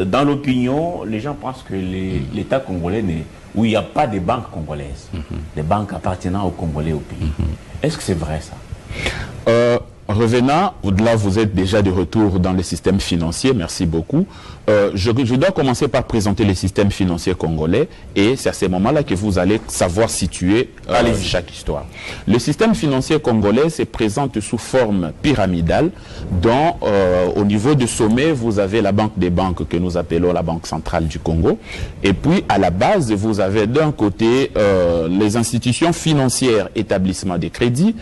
dans l'opinion, les gens pensent que l'État congolais, où il n'y a pas de banques congolaises, des banques appartenant aux Congolais au pays. Est-ce que c'est vrai ça? Revenant, là vous êtes déjà de retour dans le système financier, merci beaucoup. Je dois commencer par présenter les systèmes financiers congolais et c'est à ce moment-là que vous allez savoir situer chaque histoire. Le système financier congolais se présente sous forme pyramidale dont au niveau du sommet vous avez la banque des banques que nous appelons la Banque centrale du Congo et puis à la base vous avez d'un côté les institutions financières, établissements de crédit.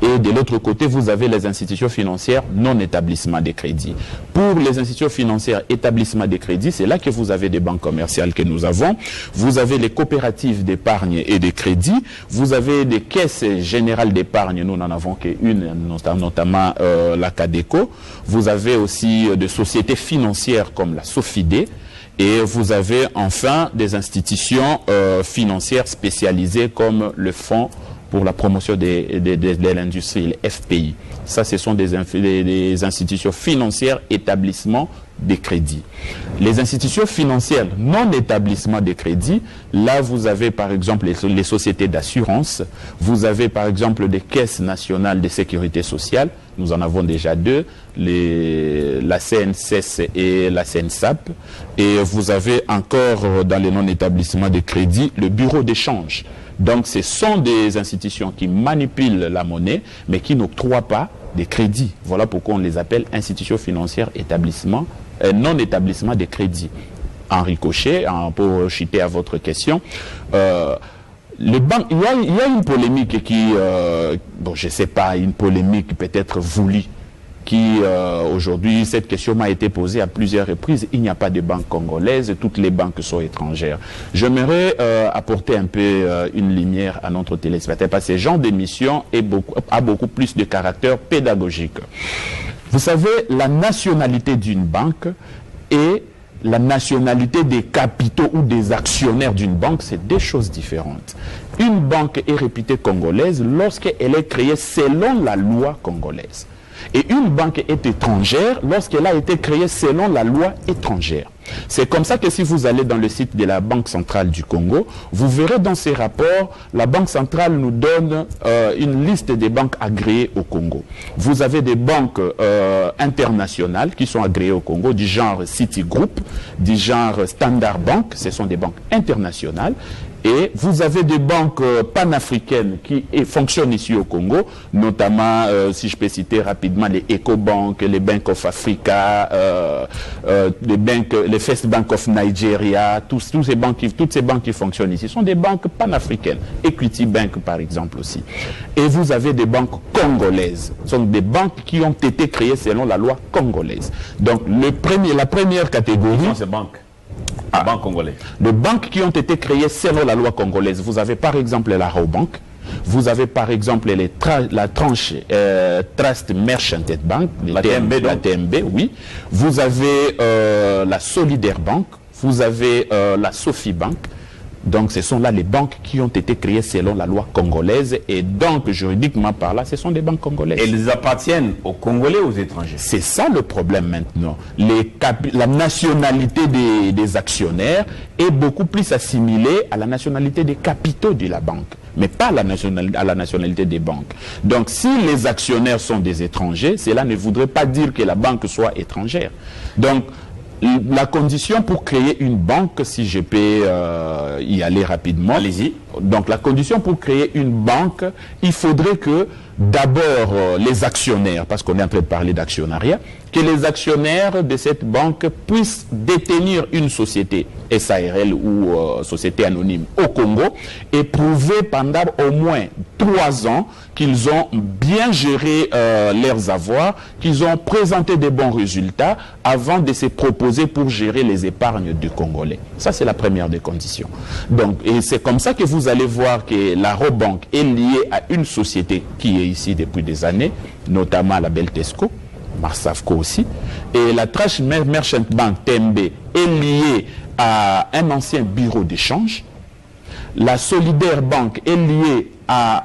Et de l'autre côté, vous avez les institutions financières non-établissements de crédit. Pour les institutions financières établissements de crédit, c'est là que vous avez des banques commerciales que nous avons. Vous avez les coopératives d'épargne et de crédit. Vous avez des caisses générales d'épargne. Nous n'en avons qu'une, notamment la Cadeco. Vous avez aussi des sociétés financières comme la Sofide. Et vous avez enfin des institutions financières spécialisées comme le Fonds pour la promotion de l'industrie, les FPI. Ça, ce sont des institutions financières, établissements de crédit. Les institutions financières, non établissements de crédit, là, vous avez par exemple les sociétés d'assurance, vous avez par exemple des caisses nationales de sécurité sociale, nous en avons déjà deux, la CNSS et la CNSAP, et vous avez encore dans les non-établissements de crédit le bureau d'échange. Donc, ce sont des institutions qui manipulent la monnaie, mais qui n'octroient pas des crédits. Voilà pourquoi on les appelle institutions financières, établissements, non-établissements de crédit. En ricochet, pour chuter à votre question, il y a une polémique qui, bon, je ne sais pas, une polémique peut-être voulue, qui aujourd'hui, cette question m'a été posée à plusieurs reprises. Il n'y a pas de banque congolaise, toutes les banques sont étrangères. J'aimerais apporter un peu une lumière à notre téléspectateur, parce que ce genre d'émission a beaucoup plus de caractère pédagogique. Vous savez, la nationalité d'une banque et la nationalité des capitaux ou des actionnaires d'une banque, c'est deux choses différentes. Une banque est réputée congolaise lorsqu'elle est créée selon la loi congolaise. Et une banque est étrangère lorsqu'elle a été créée selon la loi étrangère. C'est comme ça que si vous allez dans le site de la Banque centrale du Congo, vous verrez dans ces rapports, la Banque centrale nous donne une liste des banques agréées au Congo. Vous avez des banques internationales qui sont agréées au Congo, du genre Citigroup, du genre Standard Bank, ce sont des banques internationales. Et vous avez des banques panafricaines qui fonctionnent ici au Congo, notamment, si je peux citer rapidement, les Ecobank, les Bank of Africa, les First Bank of Nigeria, toutes ces banques qui fonctionnent ici sont des banques panafricaines. Equity Bank, par exemple, aussi. Et vous avez des banques congolaises. Ce sont des banques qui ont été créées selon la loi congolaise. Donc, la première catégorie... Quelles sont ces banques? Banques congolaises. Les banques qui ont été créées selon la loi congolaise. Vous avez par exemple la Rabobank, vous avez par exemple la tranche Trust Merchant Bank, la TMB, oui. Vous avez la Solidaire Bank, vous avez la Sophie Bank. Donc ce sont là les banques qui ont été créées selon la loi congolaise et donc juridiquement par là, ce sont des banques congolaises. Elles appartiennent aux Congolais ou aux étrangers? C'est ça le problème maintenant. La nationalité des actionnaires est beaucoup plus assimilée à la nationalité des capitaux de la banque, mais pas à la nationalité des banques. Donc si les actionnaires sont des étrangers, cela ne voudrait pas dire que la banque soit étrangère. Donc la condition pour créer une banque, si je peux y aller rapidement. Allez-y. Donc la condition pour créer une banque, il faudrait que d'abord les actionnaires, parce qu'on est en train de parler d'actionnariat, que les actionnaires de cette banque puissent détenir une société SARL ou société anonyme au Congo et prouver pendant au moins 3 ans qu'ils ont bien géré leurs avoirs, qu'ils ont présenté des bons résultats avant de se proposer pour gérer les épargnes du Congolais. Ça, c'est la première des conditions. Donc, et c'est comme ça que vous allez voir que la Rabobank est liée à une société qui est ici depuis des années, notamment la Beltesco, Marsavco aussi, et la Trust Merchant Bank TMB est liée à un ancien bureau d'échange. La Solidaire Bank est liée à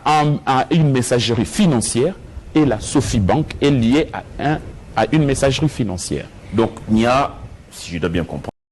une messagerie financière et la Sophie Bank est liée à une messagerie financière. Donc il y a si je dois bien comprendre.